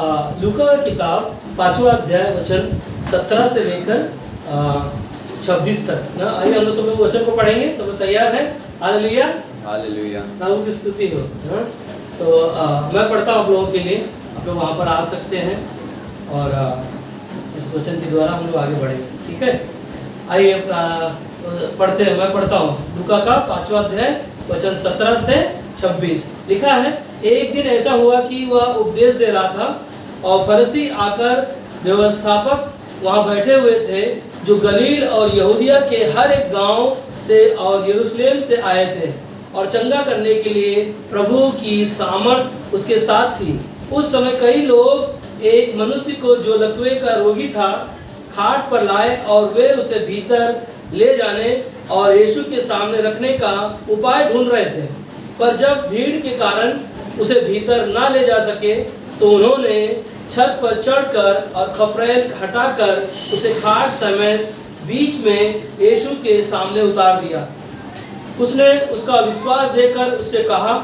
लूका का किताब 5वां अध्याय वचन 17 से लेकर 26 तक ना। आइए हम लोग सब लोग वचन को पढ़ेंगे। तो वो तैयार है? Hallelujah, hallelujah. प्रभु की स्तुति हो। तो मैं पढ़ता हूँ आप लोगों के लिए। आप लोग वहाँ पर आ सकते हैं और इस वचन के द्वारा हम लोग आगे बढ़ेंगे। ठीक है, आइए पढ़ते हैं। मैं पढ़ता हूँ लूका का 5वां अध्याय वचन 17 से 26। लिखा है, एक दिन ऐसा हुआ कि वह उपदेश दे रहा था और फरीसी आकर व्यवस्थापक वहाँ बैठे हुए थे, जो गलील और यहूदिया के हर एक गांव से और यरूशलेम से आए थे, और चंगा करने के लिए प्रभु की सामर्थ उसके साथ थी। उस समय कई लोग एक मनुष्य को जो लकवे का रोगी था खाट पर लाए, और वे उसे भीतर ले जाने और यीशु के सामने रखने का उपाय ढूंढ रहे थे। पर जब भीड़ के कारण उसे भीतर ना ले जा सके, तो उन्होंने छत पर चढ़कर और खपरेल हटाकर उसे खाट समेत बीच में यीशु के सामने उतार दिया। उसने उसका विश्वास देखकर उससे कहा,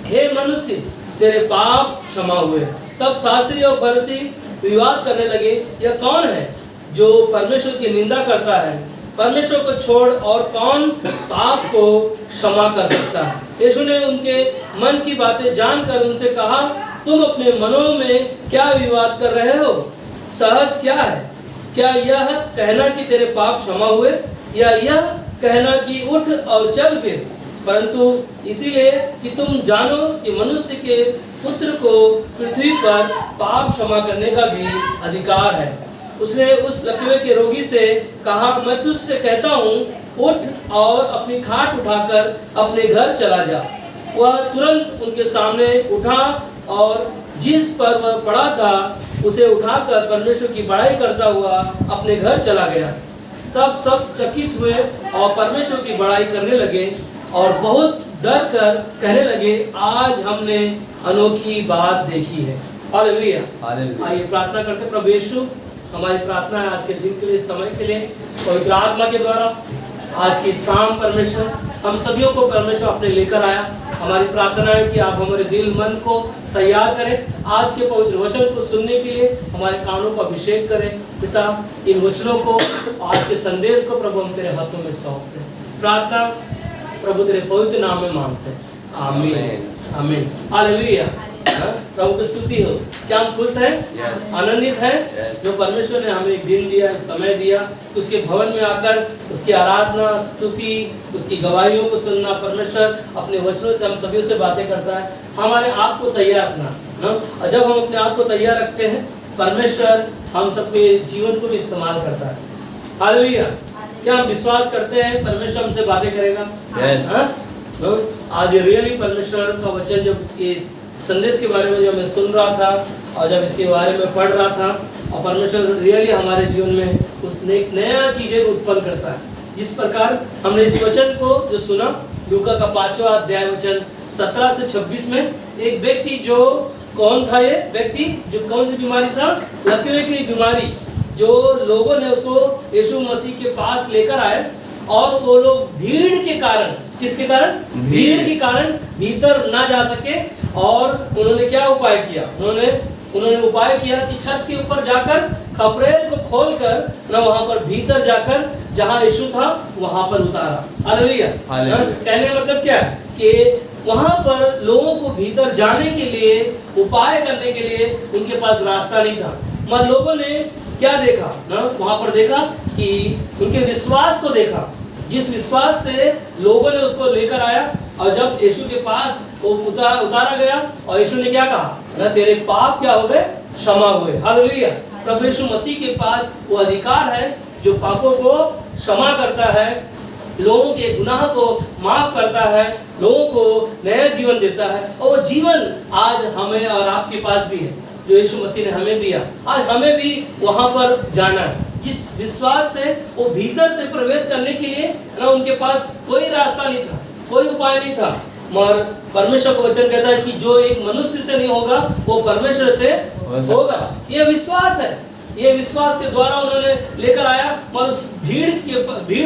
हे मनुष्य, तेरे पाप क्षमा हुए। तब शास्त्री और फरीसी विवाद करने लगे, यह कौन है जो परमेश्वर की निंदा करता है? परमेश्वर को छोड़ और कौन पाप को क्षमा कर सकता है? यीशु ने उनके मन की बातें जानकर उनसे कहा, तुम अपने मनों में क्या विवाद कर रहे हो? सहज क्या है? क्या यह कहना कि तेरे पाप क्षमा हुए, या यह कहना कि उठ और चल फिर? परंतु इसीलिए कि तुम जानो कि मनुष्य के पुत्र को पृथ्वी पर पाप क्षमा करने का भी अधिकार है। उसने उस लकवे के रोगी से कहा, मैं तुझसे कहता हूँ, उठ और अपनी खाट उठाकर अपने घर चला जा। वह तुरंत उनके सामने उठा और जिस पर वह पड़ा था उसे उठाकर परमेश्वर की बड़ाई करता हुआ अपने घर चला गया। तब सब चकित हुए और परमेश्वर की बड़ाई करने लगे और बहुत डर कर कहने लगे, आज हमने अनोखी बात देखी है। हालेलुया। आइए प्रार्थना करते। प्रभु यीशु, हमारी प्रार्थना है आज के दिन के लिए, समय के लिए, पवित्र आत्मा के द्वारा आज की शाम परमेश्वर हम सभी को परमेश्वर अपने लेकर आया। हमारी प्रार्थना है कि आप हमारे दिल मन को तैयार करें आज के पवित्र वचन को सुनने के लिए। हमारे कानों को अभिषेक करें पिता। इन वचनों को, आज के संदेश को प्रभु हम तेरे हाथों में सौंपते हैं। प्रार्थना प्रभु तेरे पवित्र नाम में मांगते हैं, आमीन आमीन। हालेलुया, प्रभु की स्तुति हो। क्या हम खुश हैं? आनंदित हैं? जो परमेश्वर ने हमें एक दिन दिया, एक समय दिया, उसके भवन में आकर उसकी आराधना, स्तुति, उसकी गवाहियों को सुनना। परमेश्वर अपने वचनों से हम सभी से बातें करता है। हमारे आप को तैयार रखना, और जब हम अपने आप को तैयार रखते हैं, परमेश्वर हम सबके जीवन को भी इस्तेमाल करता है। हालेलुया। क्या हम विश्वास करते हैं परमेश्वर हमसे बातें करेगा? आज रियली परमेश्वर का वचन, जब इस संदेश के बारे में जब मैं सुन रहा था और जब इसके बारे में पढ़ रहा था, और परमेश्वर रियली हमारे जीवन में उस नया चीजें उत्पन्न करता है। जिस प्रकार हमने इस वचन को जो सुना, लूका का 5वां अध्याय वचन 17 से 26 में, एक व्यक्ति जो कौन था, ये व्यक्ति जो कौन सी बीमारी था? लकवे की बीमारी। जो लोगों ने उसको यीशु मसीह के पास लेकर आए, और वो लोग भीड़ के कारण, किसके कारण? भीड़ के कारण भीतर ना जा सके। और उन्होंने क्या उपाय किया? उन्होंने उपाय किया कि छत के ऊपर जाकर खपरेल को खोलकर ना वहां पर भीतर जाकर जहां यीशु था वहां पर उतारा। हालेलुया। कहने का मतलब क्या है? कि वहां पर लोगों को भीतर जाने के लिए, उपाय करने के लिए उनके पास रास्ता नहीं था। मगर लोगों ने क्या देखा ना? वहां पर देखा कि उनके विश्वास को देखा, जिस विश्वास से लोगों ने उसको लेकर आया, और जब यीशु के पास वो उतारा गया, और यीशु ने क्या कहा ना? तेरे पाप क्या हो गए? क्षमा हुए। हालेलुया। प्रभु यीशु मसीह के पास वो अधिकार है जो पापों को क्षमा करता है, लोगों के गुनाह को माफ करता है, लोगों को नया जीवन देता है। और वो जीवन आज हमें और आपके पास भी है, जो यीशु मसीह ने हमें दिया। आज हमें भी वहां पर जाना है। जिस विश्वास से वो भीतर से प्रवेश करने के लिए ना, उनके पास कोई रास्ता नहीं था, कोई उपाय नहीं था। मगर परमेश्वर का वचन कहता है कि जो एक मनुष्य से नहीं होगा वो परमेश्वर से होगा। ये विश्वास है। ये विश्वास के द्वारा उन्होंने लेकर आया, मगर उस भीड़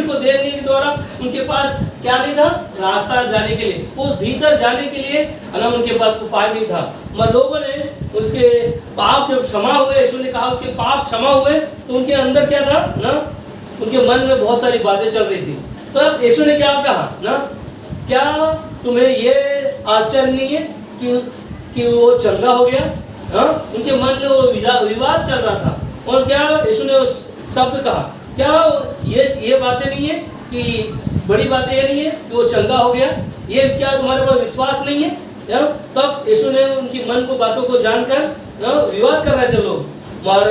को देखने के द्वारा उनके पास क्या नहीं था? रास्ता जाने के लिए, वो भीतर जाने के लिए उनके पास उपाय नहीं था। मगर लोगों ने उसके पाप जब क्षमा हुए, यीशु ने कहा उसके पाप क्षमा हुए, तो उनके अंदर क्या था ना, उनके मन में बहुत सारी बातें चल रही थी। तो अब यीशु ने क्या कहा ना, क्या तुम्हें ये आश्चर्य नहीं है कि वो चंगा हो गया? उनके मन में वो विवाद चल रहा था, और क्या यीशु ने उस शब्द कहा, क्या ये बातें नहीं है कि बड़ी बातें ये नहीं है कि वो चंगा हो गया? ये क्या तुम्हारे पास विश्वास नहीं है? तब यीशु ने उनकी मन को बातों को जानकर विवाद कर रहे थे लोग, और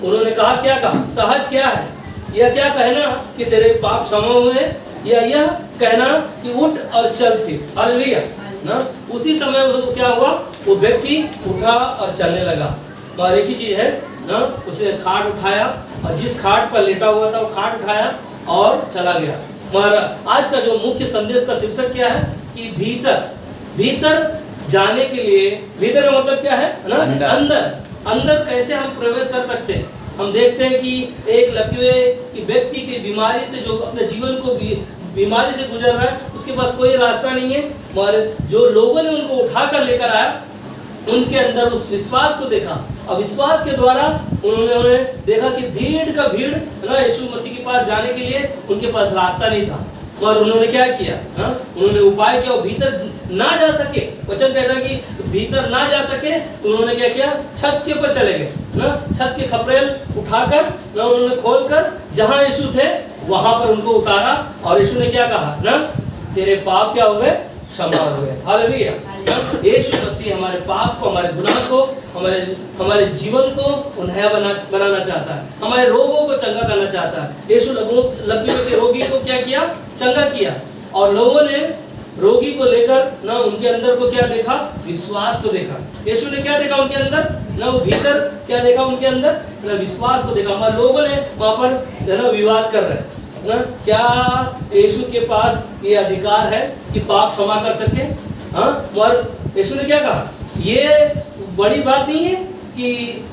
उन्होंने कहा, क्या कहा? सहज क्या है? यह क्या कहना कि तेरे पाप क्षमा हुए, या यह कहना कि उठ और चल फिर? हालेलुया ना। उसी समय क्या हुआ, वो व्यक्ति उठा और चलने लगा। और एक ही चीज है ना, उसने खाट उठाया, और जिस खाट पर लेटा हुआ था वो खाट उठाया और चला गया। और आज का जो मुख्य संदेश का शीर्षक क्या है कि भीतर जाने के लिए, भीतर का मतलब क्या है ना, अंदर कैसे हम प्रवेश कर सकते हैं। हम देखते हैं कि एक लकवे की व्यक्ति की बीमारी से, जो अपने जीवन को बीमारी से गुजर रहा है, उसके पास कोई रास्ता नहीं है, और जो लोगों ने उनको उठाकर लेकर आया, उनके अंदर उस विश्वास को देखा, और विश्वास के द्वारा उन्होंने देखा कि भीड़ ना यीशु मसीह के पास जाने के लिए उनके पास रास्ता नहीं था, और उन्होंने क्या किया, उन्होंने उपाय किया, भीतर ना जा सके। वचन कहता है कि भीतर ना जा सके, उन्होंने क्या किया, छत के ऊपर चले गए ना, छत के खपरेल उठाकर ना उन्होंने खोलकर जहां यीशु थे वहां पर उनको उतारा, और यीशु ने क्या कहा ना, तेरे पाप क्या हो गए, क्षमा हो गए। हालेलुया। यीशु मसीह हमारे पाप को, हमारे गुनाह को, हमारे जीवन को नया बनाना चाहता है, हमारे रोगों को चंगा करना चाहता है। यीशु लकवे के रोगी को क्या किया, चंगा किया, और लोगों ने रोगी को लेकर ना उनके अंदर को क्या देखा, विश्वास को देखा। यीशु ने क्या देखा उनके अंदर ना, वो भीतर क्या देखा उनके अंदर ना, विश्वास को देखा। हमारे लोगों ने वहां पर ना विवाद कर रहे ना, क्या यीशु के पास ये अधिकार है कि पाप क्षमा कर सके? और यीशु ने क्या कहा, ये बड़ी बात नहीं है कि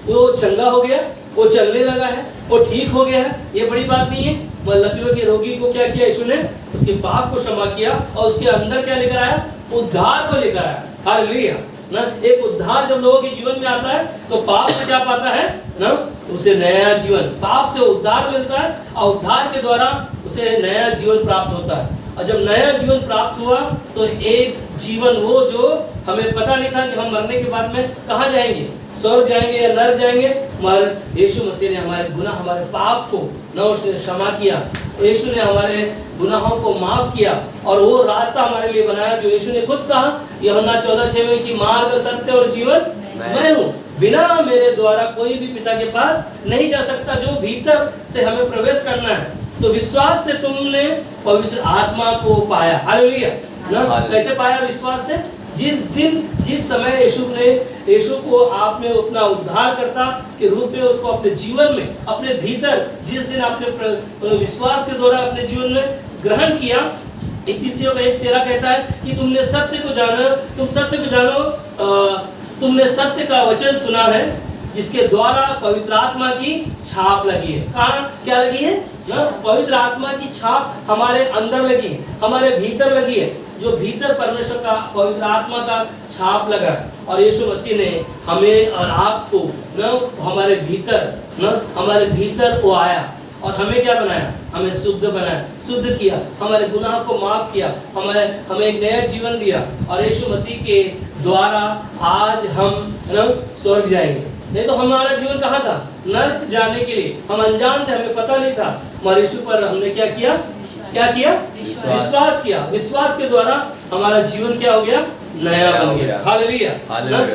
वो चंगा हो गया, वो चलने लगा है, वो ठीक हो गया है, ये बड़ी बात नहीं है। लकवे के रोगी को क्या किया यीशु ने, उसके पाप को क्षमा किया, और उसके अंदर क्या लेकर आया, उद्धार को लेकर आया। हालेलुया ना। एक उद्धार जब लोगों के जीवन में आता है तो पाप से क्या पाता है ना, उसे नया जीवन, पाप से उद्धार मिलता है, और उद्धार के द्वारा उसे नया जीवन प्राप्त होता है। और जब नया जीवन प्राप्त हुआ तो एक जीवन वो जो हमें पता नहीं था कि हम मरने के बाद में कहाँ जाएंगे, स्वर्ग जाएंगे या नरक जाएंगे, मगर यीशु मसीह ने हमारे गुनाह, हमारे पाप को न उसने क्षमा किया, यीशु ने हमारे गुनाहों को माफ किया, और वो रास्ता हमारे लिए बनाया जो यीशु ने खुद कहा यूहन्ना 14:6 में कि मार्ग, सत्य और जीवन मैं हूँ, बिना मेरे द्वारा कोई भी पिता के पास नहीं जा सकता। जो भीतर से हमें प्रवेश करना है, तो विश्वास से तुमने पवित्र आत्मा को पाया। हालेलुया ना। कैसे पाया? विश्वास से। जिस समय यीशु को आपने अपना उद्धारकर्ता के रूप में उसको अपने जीवन में, अपने भीतर जिस दिन आपने विश्वास के द्वारा अपने जीवन में ग्रहण किया, इफिसियों 1:13 कहता है कि तुमने सत्य को जानो, तुमने सत्य का वचन सुना है, जिसके द्वारा पवित्र आत्मा की छाप लगी है। कहाँ क्या लगी है ना? पवित्र आत्मा की छाप हमारे अंदर लगी है, हमारे भीतर लगी है, जो भीतर परमेश्वर का पवित्र आत्मा का छाप लगा। और यीशु मसीह ने हमें और आपको न हमारे भीतर वो आया, और हमें क्या बनाया, हमें शुद्ध बनाया, शुद्ध किया, हमारे गुनाह को माफ किया, हमें एक नया जीवन दिया। और यीशु मसीह के द्वारा आज हम स्वर्ग जाएंगे। नहीं तो हमारा जीवन कहाँ था? नरक जाने के लिए। हम अनजान थे, हमें पता नहीं था, मगर यीशु पर हमने क्या किया? विश्वास किया। विश्वास के द्वारा हमारा जीवन क्या हो गया? नया बन गया। हालेलुया।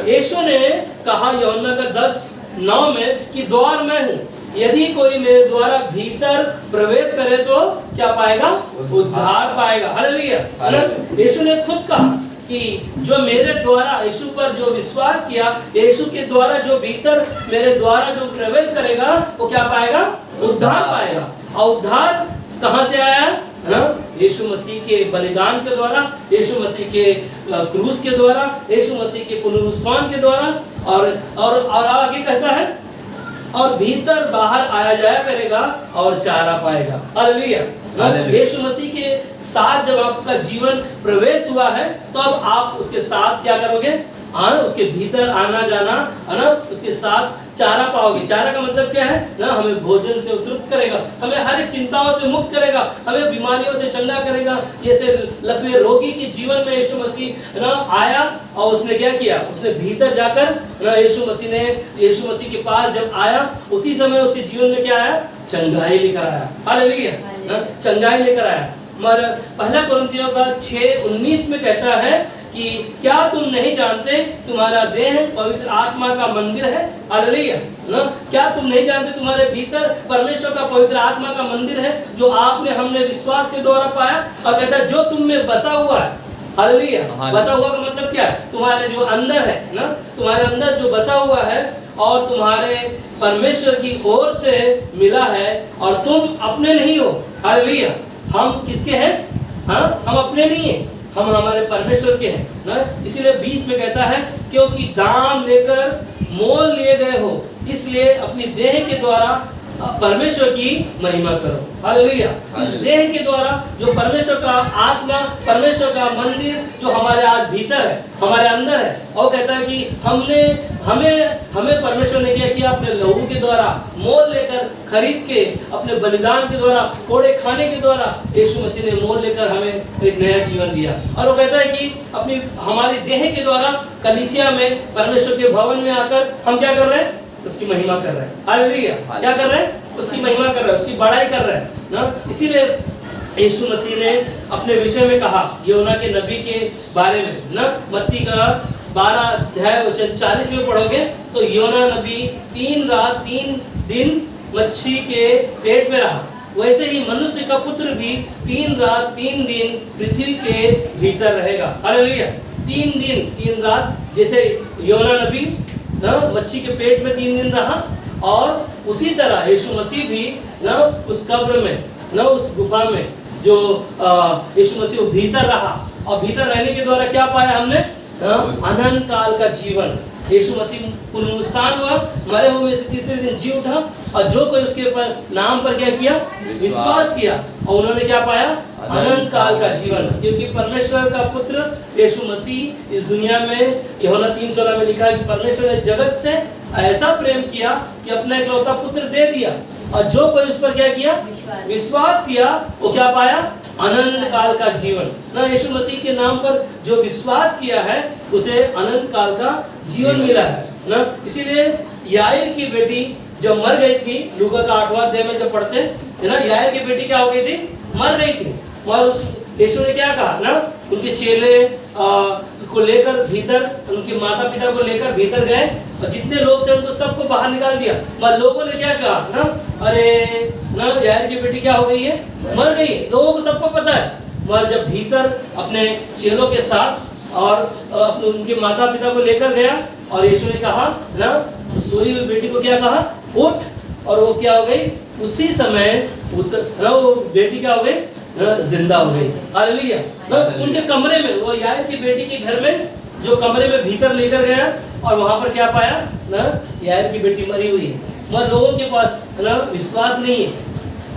यीशु ने कहा यूहन्ना का 10:9 में कि द्वार मैं हूँ, यदि कोई मेरे द्वारा भीतर प्रवेश करे तो क्या पाएगा? उद्धार पाएगा। हालेलुया। यीशु ने खुद कहा कि जो मेरे द्वारा, यीशु पर जो विश्वास किया, यीशु के द्वारा जो भीतर मेरे द्वारा जो प्रवेश करेगा, वो क्या पाएगा? उद्धार पाएगा। और उद्धार कहाँ से आया है? यीशु मसीह के बलिदान के द्वारा, यीशु मसीह के क्रूस के द्वारा, यीशु मसीह के पुनरुत्थान के द्वारा। और आगे कहता है, और भीतर बाहर आया जाया करेगा और चारा पाएगा। हालेलुया। यीशु मसीह के साथ जब आपका जीवन प्रवेश हुआ है, तो अब आप उसके साथ क्या करोगे? उसके भीतर आना जाना है ना, उसके साथ चारा पाओगे। चारा का मतलब क्या है ना, हमें भोजन से तृप्त करेगा, हमें हर एक चिंताओं से मुक्त करेगा, हमें बीमारियों से चंगा करेगा। जैसे लकवे रोगी के जीवन में यीशु मसीह ना आया और उसने क्या किया, उसने भीतर जाकर ना यीशु मसीह के पास जब आया, उसी समय उसके जीवन में क्या आया, चंगाई लेकर आया। हालेलुया, चंगाई लेकर आया। मगर पहला कुरिन्थियों का 6:19 में कहता है कि क्या तुम नहीं जानते तुम्हारा देह पवित्र आत्मा का मंदिर है। हालेलुया ना, क्या तुम नहीं जानते तुम्हारे भीतर परमेश्वर का पवित्र आत्मा का मंदिर है, जो हमने विश्वास के द्वारा पाया। और कहता है जो तुम में बसा हुआ है। हालेलुया, बसा हुआ का मतलब क्या है, तुम्हारे जो अंदर है ना, तुम्हारे अंदर जो बसा हुआ है और तुम्हारे परमेश्वर की ओर से मिला है, और तुम अपने नहीं हो। हालेलुया, हम किसके हैं, हाँ, हम अपने नहीं हैं, हम हमारे परमेश्वर के हैं ना। इसीलिए 20 में कहता है क्योंकि दाम लेकर मोल लिए गए हो, इसलिए अपनी देह के द्वारा परमेश्वर की महिमा करो। हालेलुया, इस देह के द्वारा जो परमेश्वर का आत्मा, परमेश्वर का मंदिर जो हमारे आज भीतर है, हमारे अंदर है, और कहता है कि हमें परमेश्वर ने क्या किया, अपने लहू के द्वारा मोल लेकर, खरीद के, अपने बलिदान के द्वारा, कोड़े खाने के द्वारा यीशु मसीह ने मोल लेकर हमें एक नया जीवन दिया। और वो कहता है कि हमारी देह के द्वारा कलीसिया में, परमेश्वर के भवन में आकर हम क्या कर रहे हैं, उसकी महिमा कर रहे हैं। हालेलुया, क्या कर रहे हैं, उसकी महिमा कर रहे हैं, उसकी बड़ाई कर रहे हैं ना। इसीलिए यीशु मसीह ने अपने विषय में कहा, योना के नबी के बारे में ना, मत्ती का 12 अध्याय वचन 40 में पढ़ोगे तो योना नबी 3 रात 3 दिन मच्छी के पेट में रहा, वैसे ही मनुष्य का पुत्र भी 3 रात 3 दिन पृथ्वी के भीतर रहेगा। हालेलुया, 3 दिन 3 रात, जैसे योना नबी ना मच्छी के पेट में 3 दिन रहा, और उसी तरह यीशु मसीह भी ना उस कब्र में, ना उस गुफा में जो यीशु मसीह भीतर रहा, और भीतर रहने के द्वारा क्या पाया हमने, अनंत काल का जीवन। यीशु मसीह पुनरुत्थान हुआ, मरे हुए में से तीसरे दिन जी उठा, और जो कोई उसके ऊपर नाम पर क्या किया, विश्वास किया, और उन्होंने क्या पाया, अनंत काल का जीवन। क्योंकि परमेश्वर का पुत्र यीशु मसीह इस दुनिया में, यूहन्ना 3:16 में लिखा है कि परमेश्वर ने जगत से ऐसा प्रेम किया कि अपना इकलौता पुत्र दे दिया, और जो कोई उस पर क्या किया, विश्वास किया, वो क्या पाया, अनंत काल का जीवन ना। यीशु मसीह के नाम पर जो विश्वास किया है उसे अनंत काल का जीवन मिला है ना। इसीलिए याईर की बेटी जो मर गई थी, लूका का 8वां अध्याय में जब पढ़ते हैं ना, याईर की बेटी क्या हो गई थी, मर गई थी। और यीशु ने क्या कहा ना, उनके चेले को लेकर भीतर, उनके माता पिता को लेकर भीतर गए, और जितने लोग थे उनको सबको बाहर निकाल दिया। मगर लोगों ने क्या कहा ना, अरे ना याईर की बेटी क्या हो गई है, मर गई है, लोगों को सबको पता है। मगर जब भीतर अपने चेलों के साथ और अपने उनके माता पिता को लेकर गया, और यीशु ने कहा ना, सोई हुई बेटी को क्या कहा, उठ, और वो क्या हो गई, उसी समय वो बेटी क्या हो गई, जिंदा हो गई। हालेलुया, उनके कमरे में, वो याईर की बेटी के घर में जो कमरे में भीतर लेकर गया, और वहां पर क्या पाया ना, याईर की बेटी मरी हुई है, मगर लोगों के पास ना विश्वास नहीं है।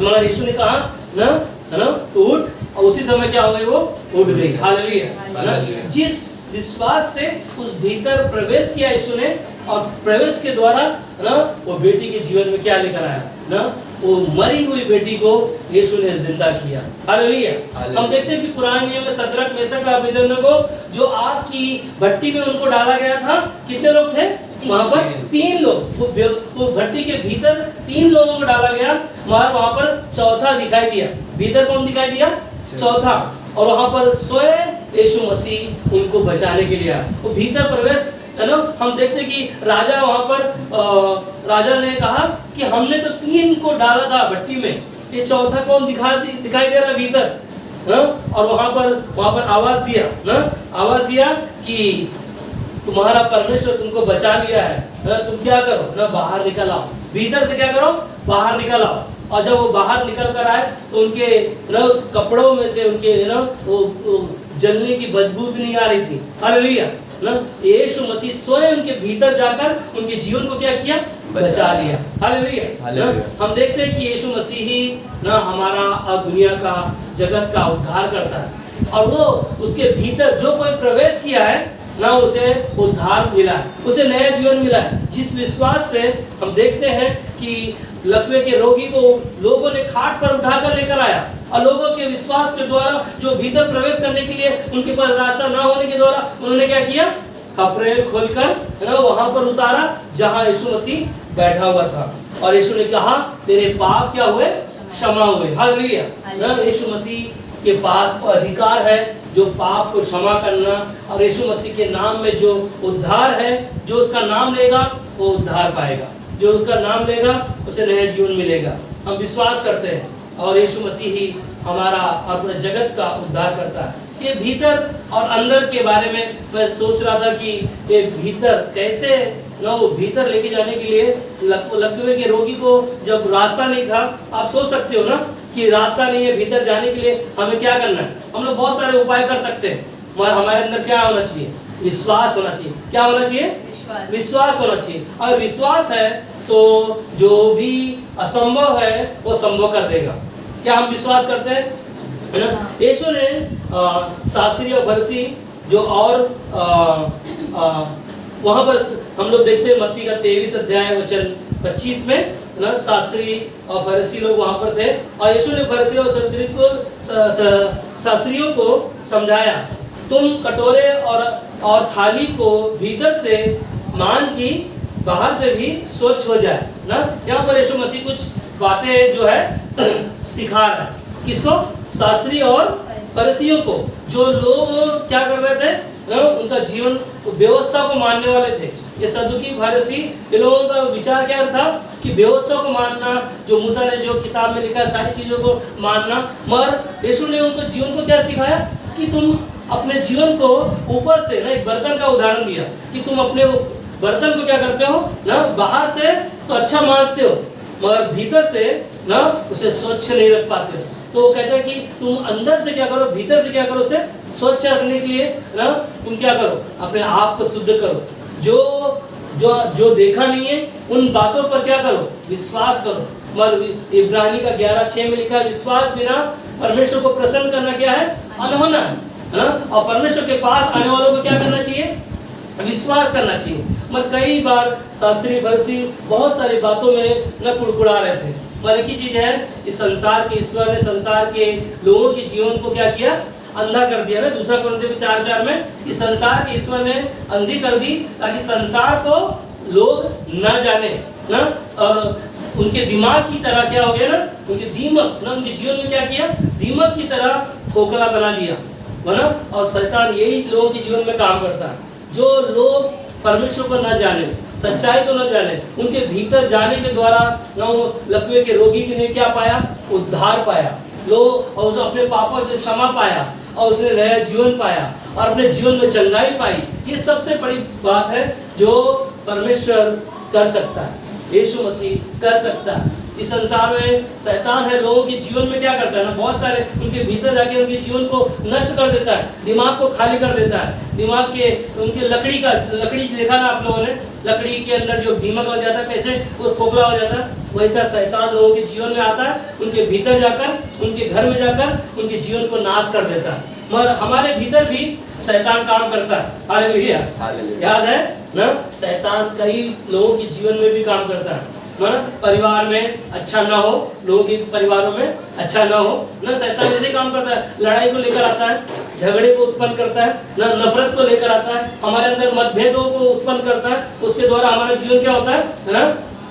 मगर यीशु ने कहा ना, है ना, तो उठ, और उसी समय क्या हो गई, वो उठ गई। हालेलुया, जिस विश्वास से उस भीतर प्रवेश किया यीशु ने, और प्रवेश के द्वारा ना वो बेटी के जीवन में क्या लेकर आया ना, वो मरी हुई बेटी को यीशु ने जिंदा किया। हालेलुया, हम देखते हैं कि पुराने नियम में शद्रक मेशक और अबेदनगो जो आग की भट्टी में उनको डाला गया था, कितने लोग थे वहां पर, 3 लोग। वो भट्टी के भीतर 3 लोगों को डाला गया, मगर वहां पर चौथा दिखाई दिया। भीतर कौन दिखाई दिया, चौथा, और वहां पर स्वयं यीशु मसीह उनको बचाने के लिए आया। वो भीतर प्रवेश है ना। हम देखते कि राजा वहां पर राजा ने कहा कि हमने तो 3 को डाला था भट्टी में, ये चौथा कौन दिखाई दे रहा भीतर ना। और वहां पर आवाज दिया कि तुम्हारा परमेश्वर तुमको बचा लिया है ना, तुम क्या करो ना, बाहर निकल आओ, भीतर से क्या करो, बाहर निकल आओ। और जब वो बाहर निकल कर आए तो उनके ना कपड़ों में से उनके ना वो जलने की बदबू भी नहीं आ रही थी। हालेलुया ना, यीशु मसीह स्वयं उनके भीतर जाकर उनके जीवन को क्या किया, बचा लिया। हालेलुया। हम देखते हैं कि यीशु मसीह ही ना हमारा और दुनिया का, जगत का उद्धार करता है, और वो उसके भीतर जो कोई प्रवेश किया है ना उसे उद्धार मिला है, उसे नया जीवन मिला है। जिस विश्वास से हम देखते हैं कि लकवे के रोगी को लोगों ने खाट पर उठाकर लेकर आया, और लोगों के विश्वास के द्वारा जो भीतर प्रवेश करने के लिए उनके पास रास्ता ना होने के द्वारा उन्होंने क्या किया, कपड़े खोलकर ना वहां पर उतारा जहां यीशु मसीह बैठा हुआ था, और यीशु ने कहा तेरे पाप क्या हुए, क्षमा हुए। हालेलुया। ना यीशु मसीह के पास अधिकार है जो पाप को क्षमा करना, और यीशु मसीह के नाम में जो उद्धार है, जो उसका नाम लेगा वो उद्धार पाएगा, जो उसका नाम लेगा उसे नया जीवन मिलेगा। हम विश्वास करते हैं और यीशु मसीह ही हमारा और पूरे जगत का उद्धार करता है। ये भीतर और अंदर के बारे में मैं सोच रहा था कि ये भीतर कैसे ना, वो भीतर लेके जाने के लिए लकवे के रोगी को जब रास्ता नहीं था, आप सोच सकते हो ना कि रास्ता नहीं है भीतर जाने के लिए, हमें क्या करना है। हम लोग बहुत सारे उपाय कर सकते हैं, मगर हमारे अंदर क्या होना चाहिए, विश्वास होना चाहिए। क्या होना चाहिए, विश्वास होना चाहिए। और विश्वास है तो जो भी असंभव है वो संभव कर देगा। क्या हम विश्वास करते हैं, है ना। यीशु ने शास्त्री और फरीसी जो और वहां पर हम लोग देखते हैं मत्ती का 23 अध्याय वचन 25 में ना, शास्त्री और फरीसी लोग वहां पर थे, और यीशु ने फरीसी और शास्त्रियों को समझाया, तुम कटोरे और थाली को भीतर से मांझ की बाहर से भी स्वच्छ हो जाए ना। यहाँ पर यीशु मसीह कुछ बातें जो है सिखा रहा है, किसको, शास्त्री और फरीसियों को, जो लोग क्या कर रहे थे ना, उनका जीवन व्यवस्था को मानने वाले थे। ये सदुकी फरीसी, ये लोगों का विचार क्या था कि व्यवस्था को मानना, जो मूसा ने जो किताब में लिखा सारी चीजों को मानना। मगर यीशु ने उनको जीवन को क्या सिखाया कि तुम अपने जीवन को ऊपर से ना, एक बर्तन का उदाहरण दिया कि तुम अपने बर्तन को क्या करते हो ना, बाहर से तो अच्छा मांजते हो मगर भीतर से ना उसे स्वच्छ नहीं रख पाते हो। तो वो कहता है कि तुम अंदर से क्या करो, भीतर से क्या करो, उसे स्वच्छ रखने के लिए ना तुम क्या करो, अपने आप को शुद्ध करो। जो देखा नहीं है उन बातों पर क्या करो, विश्वास करो। मगर इब्रानी का 11:6 में लिखा है, विश्वास बिना परमेश्वर को प्रसन्न करना क्या है, अनहोना है ना। और परमेश्वर के पास आने वालों को क्या करना चाहिए, विश्वास करना चाहिए। मत कई बार शास्त्री फरीसी बहुत सारी बातों में न कुड़कुड़ा रहे थे। मगर एक ही चीज है, इस संसार के ईश्वर ने संसार के लोगों के जीवन को क्या किया, अंधा कर दिया ना। 2 कुरिन्थियों 4:4 में इस संसार के ईश्वर ने अंधी कर दी ताकि संसार को लोग न जाने ना, और उनके दिमाग की तरह क्या हो गया ना, उनके दीमक ना, उनके जीवन में क्या किया, दीमक की तरह खोखला बना दिया ना। और शैतान यही लोगों के जीवन में काम करता है। जो लोग परमेश्वर को न जाने, सच्चाई को न जाने, उनके भीतर जाने के द्वारा ना वो लकवे के रोगी ने क्या पाया, उद्धार पाया, लोग और अपने पापों से क्षमा पाया, और उसने नया जीवन पाया और अपने जीवन में चंगाई पाई। ये सबसे बड़ी बात है जो परमेश्वर कर सकता है, यीशु मसीह कर सकता है। इस संसार में शैतान है, लोगों के जीवन में क्या करता है ना, बहुत सारे उनके भीतर जाके उनके जीवन को नष्ट कर देता है, दिमाग को खाली कर देता है। दिमाग के उनके लकड़ी देखा ना आप लोगों ने, लकड़ी के अंदर जो दीमक लग जाता है कैसे वो खोखला हो जाता है, वैसा शैतान लोगों के जीवन में आता है, उनके भीतर जाकर, उनके घर में जाकर उनके जीवन को नाश कर देता है। मगर हमारे भीतर भी शैतान काम करता है। हालेलुया, याद है ना, शैतान कई लोगों के जीवन में भी काम करता है। परिवार में अच्छा ना हो, लोगों के परिवारों में अच्छा ना हो ना, शैतान ऐसे काम करता है। लड़ाई को लेकर आता है, झगड़े को उत्पन्न करता है ना, नफरत को लेकर आता है, हमारे अंदर मतभेदों को उत्पन्न करता है। उसके द्वारा हमारा जीवन क्या होता है ना,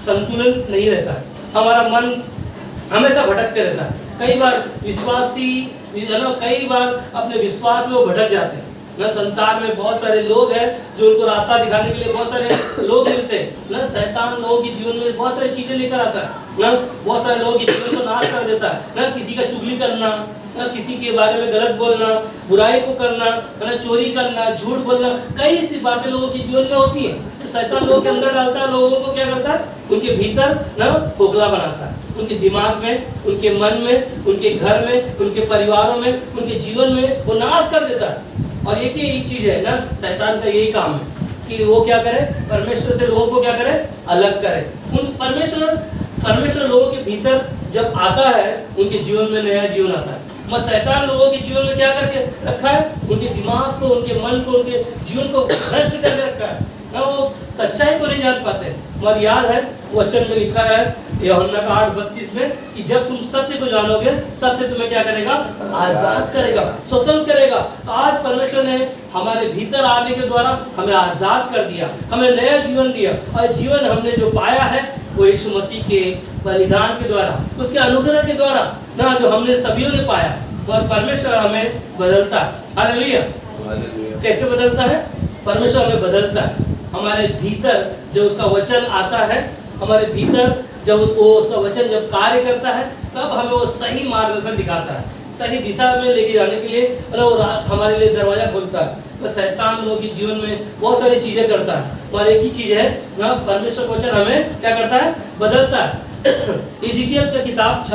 संतुलन नहीं रहता है, हमारा मन हमेशा भटकते रहता है। कई बार विश्वासी कई बार अपने विश्वास में वो भटक जाते हैं ना। संसार में बहुत सारे लोग हैं जो उनको रास्ता दिखाने के लिए बहुत सारे लोग मिलते हैं ना। शैतान लोगों के जीवन में बहुत सारी चीजें लेकर आता है ना, बहुत सारे लोगों के जीवन को नाश कर देता है ना। किसी का चुगली करना ना, किसी के बारे में गलत बोलना, बुराई को करना ना, चोरी करना, झूठ बोलना, कई सी बातें लोगों के जीवन में होती है। तो शैतान लोगों के अंदर डालता है, लोगों को क्या करता है, उनके भीतर ना खोखला बनाता है, उनके दिमाग में, उनके मन में, उनके घर में, उनके परिवारों में, उनके जीवन में वो नाश कर देता है। और एक ही चीज है ना, शैतान का यही काम है कि वो क्या करे, परमेश्वर से लोगों को क्या करे, अलग करे। उन परमेश्वर लोगों के भीतर जब आता है, उनके जीवन में नया जीवन आता है। मैं शैतान लोगों के जीवन में क्या करके रखा है, उनके दिमाग को, उनके मन को, उनके जीवन को भ्रष्ट करके रखा है ना, वो सच्चाई को नहीं जान पाते। मगर याद है वचन में लिखा है यूहन्ना का 8:32 में कि जब तुम सत्य को जानोगे, सत्य तुम्हें क्या करेगा, आजाद करेगा, स्वतंत्र करेगा। आज परमेश्वर ने हमारे भीतर आने के द्वारा हमें आजाद कर दिया, हमें नया जीवन दिया, और जीवन हमने जो पाया है वो यीशु मसीह के बलिदान के द्वारा, उसके अनुग्रह के द्वारा ना, जो हमने सभी ने पाया। और परमेश्वर हमें बदलता है। हालेलुया। कैसे बदलता है? परमेश्वर हमें बदलता है। हमारे भीतर जब उसका वचन आता है, हमारे भीतर जब उसका वचन जब कार्य करता है, तब हमें वो सही मार्गदर्शन दिखाता है, सही दिशा में लेके जाने के लिए हमारे लिए दरवाजा खोलता है। तो शैतान लोगों के जीवन में बहुत सारी चीजें करता है, और एक ही चीज है ना, परमेश्वर का वचन हमें क्या करता है, बदलता है। इज़िकियल की किताब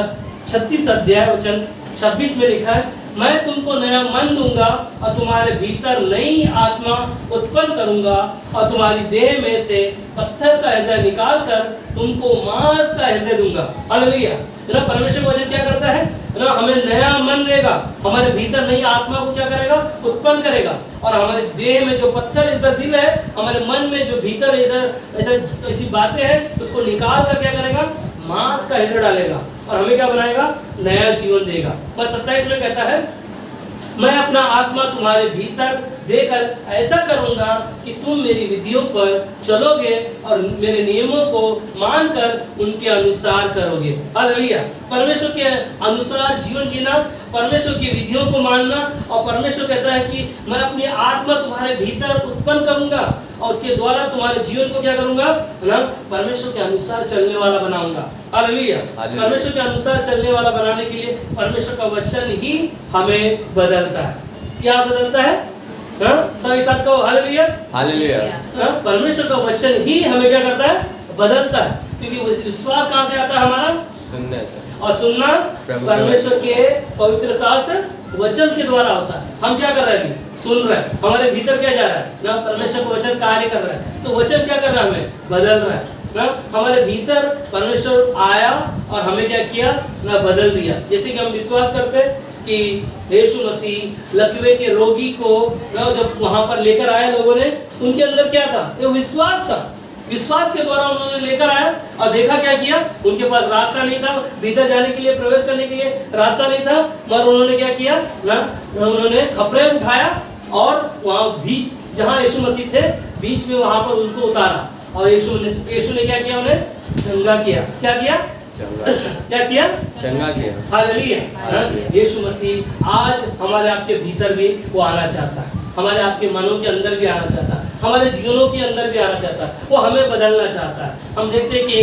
36 अध्याय वचन 26 में लिखा है, मैं तुमको नया मन दूंगा और तुम्हारे भीतर नई आत्मा उत्पन्न करूंगा, और तुम्हारी देह में से पत्थर का हृदय निकाल कर तुमको मांस का हृदय दूंगा। हालेलुया। ना परमेश्वर का वचन क्या करता है ना, हमें नया मन देगा, हमारे भीतर नई आत्मा को क्या करेगा, उत्पन्न करेगा, और हमारे देह में जो पत्थर ऐसा दिल है, हमारे मन में जो भीतर ऐसा ऐसी बातें हैं, उसको निकाल कर क्या करेगा, मांस का हृदय डालेगा, और हमें क्या बनाएगा, नया जीवन देगा। बस 27 में कहता है, मैं अपना आत्मा तुम्हारे भीतर देकर ऐसा करूंगा कि तुम मेरी विधियों पर चलोगे और मेरे नियमों को मानकर उनके अनुसार करोगे। हालेलुया। परमेश्वर के अनुसार जीवन जीना, परमेश्वर की विधियों को मानना, और परमेश्वर कहता है कि मैं अपनी आत्मा तुम्हारे भीतर उत्पन्न करूंगा, और उसके द्वारा तुम्हारे जीवन को क्या करूंगा ना, परमेश्वर के अनुसार चलने वाला बनाऊंगा। हालेलुया। परमेश्वर के अनुसार चलने वाला बनाने के लिए परमेश्वर का वचन ही हमें बदलता है। क्या बदलता है? सब एक साथ कहो, हालेलुया। हालेलुया। परमेश्वर का वचन ही हमें क्या करता है, बदलता है, क्योंकि विश्वास कहाँ से आता है हमारा, सुनने से, और सुनना परमेश्वर के पवित्र शास्त्र वचन के द्वारा होता है। हम क्या कर रहे हैं, अभी सुन रहे हैं, हमारे भीतर क्या जा रहा है ना, परमेश्वर का वचन कार्य कर रहा है, तो वचन क्या कर रहा है, हमें बदल रहा है ना। हमारे भीतर परमेश्वर आया और हमें क्या किया ना, बदल दिया। जैसे कि हम विश्वास करते हैं कि यीशु मसीह लकवे के रोगी को जब वहां पर लेकर आए लोगों ने, उनके अंदर क्या था, ये विश्वास था। विश्वास के द्वारा उन्होंने लेकर आया और देखा क्या किया, उनके पास रास्ता नहीं था, भीतर जाने के लिए, प्रवेश करने के लिए रास्ता नहीं था, मगर उन्होंने क्या किया ना, उन्होंने खपरे उठाया और वहां बीच जहां यीशु मसीह थे, बीच में वहां पर उनको उतारा, और यीशु ने क्या किया, उन्हें चंगा किया। क्या किया, क्या किया, चंगा किया। हालेलुया। यीशु मसीह आज हमारे आपके भीतर भी वो आना चाहता है, हमारे आपके मनों के अंदर भी आना चाहता है, हमारे जीवनों के अंदर भी आना चाहता है, वो हमें बदलना चाहता है। हम देखते हैं कि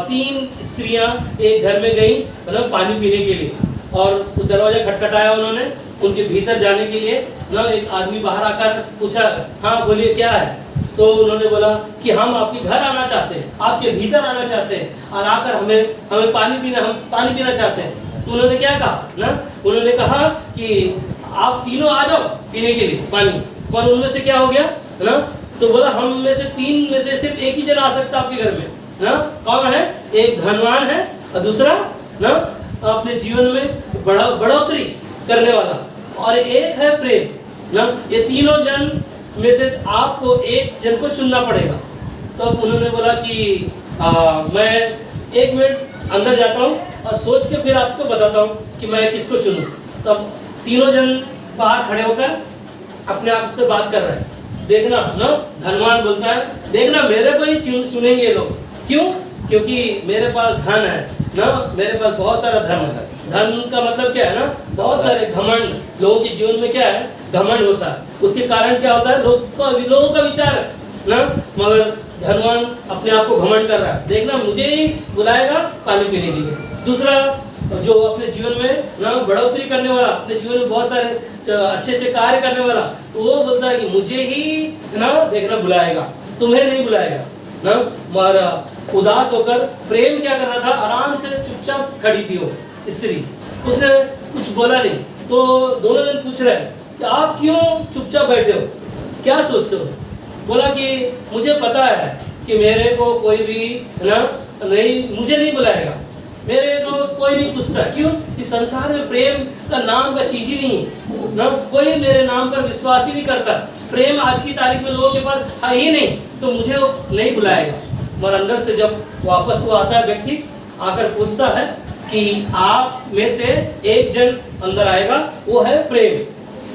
3 स्त्रियां एक घर में गई मतलब पानी पीने के लिए, और दरवाजा खटखटाया उन्होंने उनके भीतर जाने के लिए ना। एक आदमी बाहर आकर पूछा, हाँ बोलिए क्या है, तो उन्होंने बोला कि हम आपके घर आना चाहते हैं, आपके भीतर आना चाहते हैं, और आकर हमें पानी पीना चाहते हैं। तो उन्होंने क्या कहा ना, उन्होंने कहा कि आप तीनों आ जाओ पीने के लिए पानी, पर उनमें से क्या हो गया ना, तो बोला हम में से 3 में से सिर्फ एक ही जना आ सकता आपके घर में ना। कौन है? एक धनवान है, और दूसरा ना अपने जीवन में बढ़ोतरी करने वाला, और एक है प्रेम ना। ये तीनों जन में से आपको एक जन को चुनना पड़ेगा। तो अब उन्होंने बोला कि मैं 1 मिनट अंदर जाता हूँ और सोच के फिर आपको बताता हूँ कि मैं किसको चुनूँ। तब तीनों जन बाहर खड़े होकर अपने आप से बात कर रहे हैं। देखना ना, धनवान बोलता है, देखना मेरे को ही चुनेंगे ये लोग। क्यों? क्योंकि मेरे पास धन है ना, मेरे पास बहुत सारा धन है। धन का मतलब क्या है ना, बहुत सारे घमंड। लोगों के जीवन में क्या है, घमंड होता है। उसके कारण क्या होता है, लोगों का विचार है ना, मगर धनवान अपने आप को घमंड कर रहा है, देखना मुझे ही बुलाएगा पानी पीने के लिए। दूसरा जो अपने जीवन में ना बढ़ोतरी करने वाला, अपने जीवन में बहुत सारे अच्छे कार्य करने वाला, तो वो बोलता है कि मुझे ही ना देखना बुलाएगा, तुम्हें नहीं बुलाएगा ना। मगर उदास होकर प्रेम क्या कर रहा था, आराम से चुपचाप खड़ी थी वो स्त्री, उसने कुछ बोला नहीं। तो दोनों जन पूछ रहे कि आप क्यों चुपचाप बैठे हो, क्या सोचते हो? बोला कि मुझे पता है कि मेरे को कोई भी ना नहीं, मुझे नहीं बुलाएगा, मेरे को कोई नहीं पूछता। क्यों? इस संसार में प्रेम का नाम का चीज ही नहीं ना, कोई मेरे नाम पर विश्वास ही नहीं करता। प्रेम आज की तारीख में लोगों के पास है ही नहीं, तो मुझे वो नहीं बुलाएगा। मगर अंदर से जब वापस वो आता है, व्यक्ति आकर पूछता है कि आप में से एक जन अंदर आएगा, वो है प्रेम।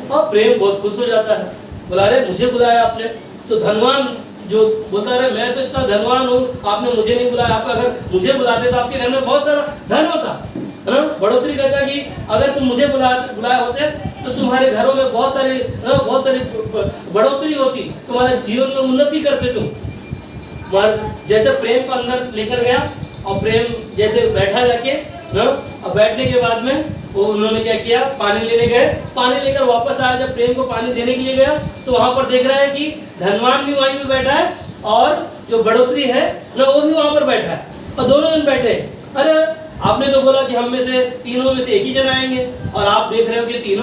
और प्रेम बहुत खुश हो जाता है, बुला रहे मुझे बुलाया आपने। तो धनवान जो बोलता रहे मैं तो इतना धनवान हूँ, आपने मुझे नहीं बुलाया। आप अगर मुझे बुलाते तो आपके घर में बहुत सारा धन होता है ना। बढ़ोतरी कहता कि अगर तुम मुझे बुलाए होते तो तुम्हारे घरों में बहुत सारी बढ़ोतरी होती, तुम्हारे जीवन में उन्नति करते तुम। मगर जैसे प्रेम को अंदर लेकर गया और प्रेम जैसे बैठा जाके ना, और बैठने के बाद में वो उन्होंने क्या किया, पानी लेने गए। पानी लेकर वापस आया, जब प्रेम को पानी देने के लिए गया तो वहां पर देख रहा है कि धनवान भी वहीं पे बैठा है और जो बढ़ोतरी है ना वो भी वहां पर बैठा है, और दोनों जन बैठे। अरे आपने तो बोला कि हम में से तीनों में से एक ही जन आएंगे, और आप देख रहे हो कि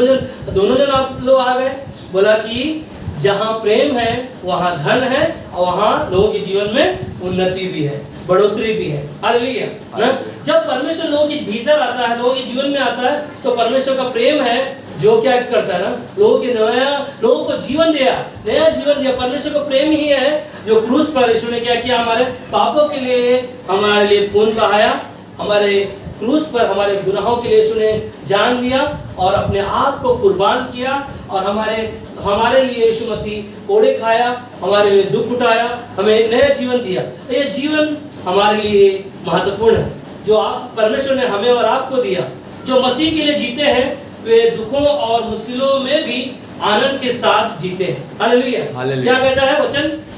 दोनों जन आप लोग आ गए। बोला कि जहाँ प्रेम है वहाँ धन है, और वहाँ लोगों के जीवन में उन्नति भी है, बढ़ोतरी भी है। हालेलुया ना। जब परमेश्वर लोगों के भीतर आता है, लोगों के जीवन में आता है, तो परमेश्वर का प्रेम है जो क्या करता है ना, लोगों को जीवन दिया, नया जीवन दिया। परमेश्वर का प्रेम ही है जो क्रूस पर यीशु ने क्या किया, हमारे पापों के लिए हमारे लिए खून बहाया, हमारे क्रूस पर हमारे गुनाहों के लिए यीशु ने जान दिया और अपने आप को कुर्बान किया, और हमारे लिए यीशु मसीह कोड़े खाया, हमारे लिए दुख उठाया, हमें नया जीवन दिया। ये जीवन हमारे लिए महत्वपूर्ण है जो आप परमेश्वर ने हमें और आपको दिया। जो मसीह के लिए जीते हैं वे दुखों और मुश्किलों में भी आनंद के साथ जीते हैं। हालेलुया। क्या कहता है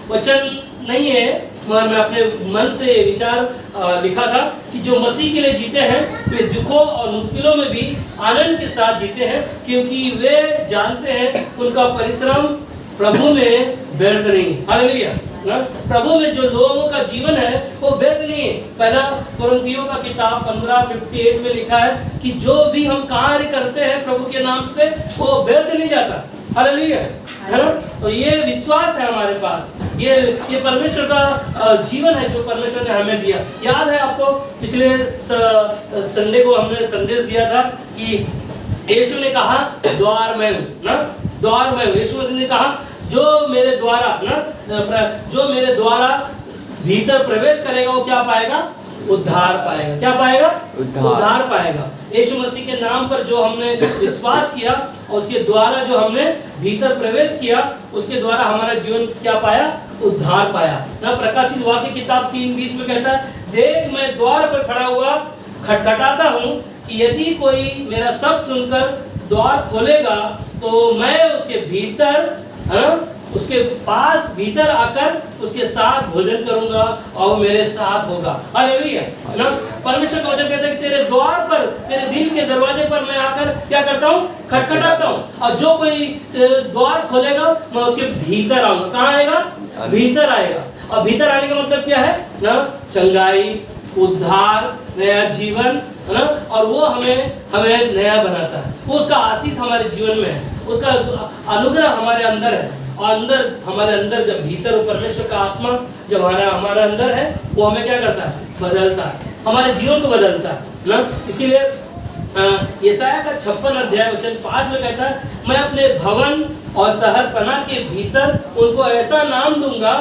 वचन नहीं है, मगर मैं अपने मन से विचार लिखा था कि जो मसीह के लिए जीते हैं वे दुखों और मुश्किलों में भी आनंद के साथ जीते हैं, क्योंकि वे जानते हैं उनका परिश्रम प्रभु में व्यर्थ नहीं। हालेलुया ना। प्रभु में जो लोगों का जीवन है वो व्यर्थ नहीं है। पहला कुरिन्थियों का किताब 15:58 में लिखा है कि जो भी हम कार्य करते हैं प्रभु के नाम से वो व्यर्थ नहीं जाता। हालेलुया है ना। तो ये विश्वास है हमारे पास, ये परमेश्वर का जीवन है जो परमेश्वर ने हमें दिया। याद है आपको, पिछले संडे को हमने संदेश दिया था कि यीशु ने कहा द्वार मैं हूं ना, द्वार मैं हूं। यीशु मसीह ने कहा जो मेरे द्वारा भीतर प्रवेश करेगा वो क्या पाएगा, उद्धार पाएगा। क्या पाएगा? उद्धार पाएगा। यीशु मसीह के नाम पर जो हमने विश्वास किया और उसके द्वारा जो हमने भीतर प्रवेश किया, उसके द्वारा हमारा जीवन क्या पाया, उद्धार पाया ना। प्रकाशित वाक्य किताब 3:20 में कहता है, देख मैं द्वार पर खड़ा हुआ खटखटाता हूँ, कि यदि कोई मेरा शब्द सुनकर द्वार खोलेगा तो मैं उसके भीतर उसके पास भीतर आकर उसके साथ भोजन करूंगा और मेरे साथ होगा। हालेलुया ना। परमेश्वर का वचन कहता है कि तेरे द्वार पर, तेरे दिल के दरवाजे पर मैं आकर क्या करता हूँ, खटखटाता हूँ, और जो कोई द्वार खोलेगा मैं उसके भीतर आऊंगा। कहाँ आएगा? भीतर आएगा। और भीतर आने का मतलब क्या है ना, चंगाई, उद्धार, नया जीवन है ना। और वो हमें नया बनाता है। वो उसका आशीष हमारे जीवन में है, उसका अनुग्रह हमारे अंदर है। और अंदर हमारे अंदर जब भीतर परमेश्वर का आत्मा जब हमारे अंदर है, वो हमें क्या करता है, बदलता है, हमारे जीवन को बदलता है ना। इसीलिए यशायाह का 56 अध्याय वचन 5 में कहता है, मैं अपने भवन और शहर पनाह के भीतर उनको ऐसा नाम दूंगा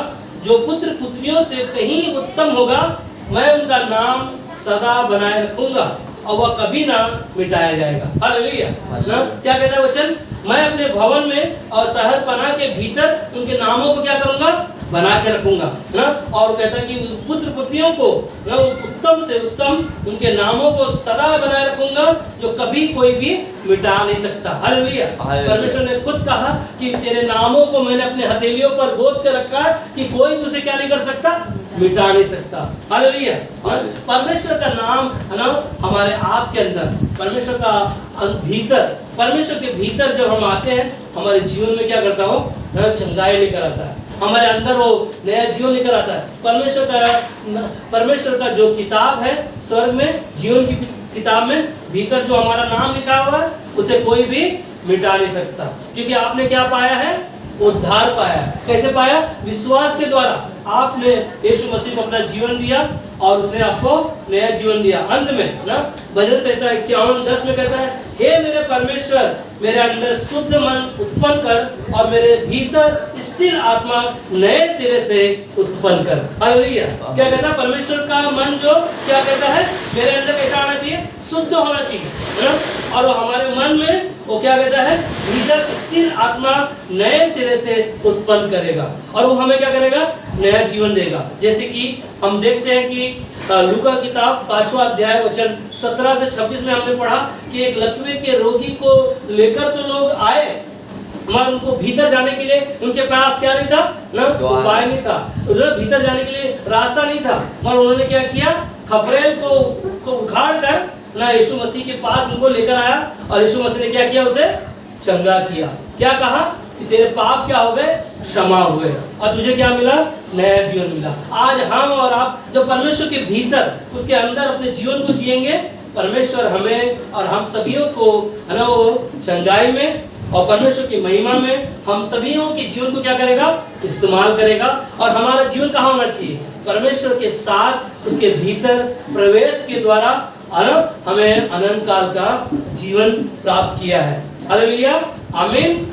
जो पुत्र पुत्रियों से कहीं उत्तम होगा। मैं उनका नाम सदा बनाए रखूंगा और वह कभी ना मिटाया जाएगा। हालेलुया ना। क्या कहता है वचन? मैं अपने भवन में और शहर पनाह के भीतर उनके नामों को क्या करूंगा, बना के रखूंगा ना। और कहता है कि पुत्र पुत्रियों को ना उत्तम से उत्तम उनके नामों को सदा बनाए रखूंगा, जो कभी कोई भी मिटा नहीं सकता। हालेलुया। परमेश्वर ने खुद कहा कि तेरे नामों को मैंने अपने हथेलियों पर गोद के रखा है कि कोई तुझे क्या नहीं कर सकता, मिटा नहीं सकता। हालेलुया। परमेश्वर का नाम है ना हमारे आप के अंदर, परमेश्वर का भीतर, परमेश्वर के भीतर जब हम आते हैं हमारे जीवन में क्या करता हो, चंगाई लेकर आता है, हमारे अंदर वो नया जीवन लेकर आता है। परमेश्वर का जो किताब है स्वर्ग में, जीवन की किताब में भीतर जो हमारा नाम लिखा हुआ है उसे कोई भी मिटा नहीं सकता, क्योंकि आपने क्या पाया है, उद्धार पाया। कैसे पाया? विश्वास के द्वारा। आपने यीशु मसीह को अपना जीवन दिया और उसने आपको नया जीवन दिया। अंत में ना भजन संहिता 51:10 में कहता है, हे मेरे परमेश्वर, मेरे अंदर शुद्ध मन उत्पन्न कर और मेरे भीतर स्थिर आत्मा नए सिरे से उत्पन्न कर। हालेलुया। क्या कहता है? परमेश्वर का मन जो क्या कहता है? मेरे अंदर कैसा आना चाहिए? शुद्ध होना चाहिए, है ना? और हमारे मन में वो क्या कहता है? भीतर स्थिर आत्मा नए सिरे से उत्पन्न करेगा और वो हमें क्या करेगा? नया जीवन देगा। जैसे कि हम देखते हैं कि लूका किताब 5वां अध्याय वचन 17 से 26 में हमने पढ़ा कि एक लकवे के रोगी को लेकर तो लोग आए, मगर उनको भीतर जाने के लिए उनके पास क्या नहीं था ना? उपाय नहीं था। भीतर जाने के लिए रास्ता नहीं था, मगर उन्होंने क्या किया? खपरेल को उखाड़ कर ना यीशु मसीह के पास उनको लेकर आया और यीशु मसीह ने क्या किया? उसे चंगा किया। क्या कहा? कि तेरे पाप क्या हो गए? क्षमा हुए और तुझे क्या मिला? नया जीवन मिला। आज हम और आप जब परमेश्वर के भीतर उसके अंदर अपने जीवन को जिएंगे, परमेश्वर हमें और हम सभीयों को है ना वो चंगाई में और परमेश्वर की महिमा में हम सभीयों के जीवन को क्या करेगा? इस्तेमाल करेगा। और हमारा जीवन कहाँ होना चाहिए? परमेश्वर के साथ उसके भीतर प्रवेश के द्वारा हमें अनंत काल का जीवन प्राप्त किया है। हालेलुया, आमीन।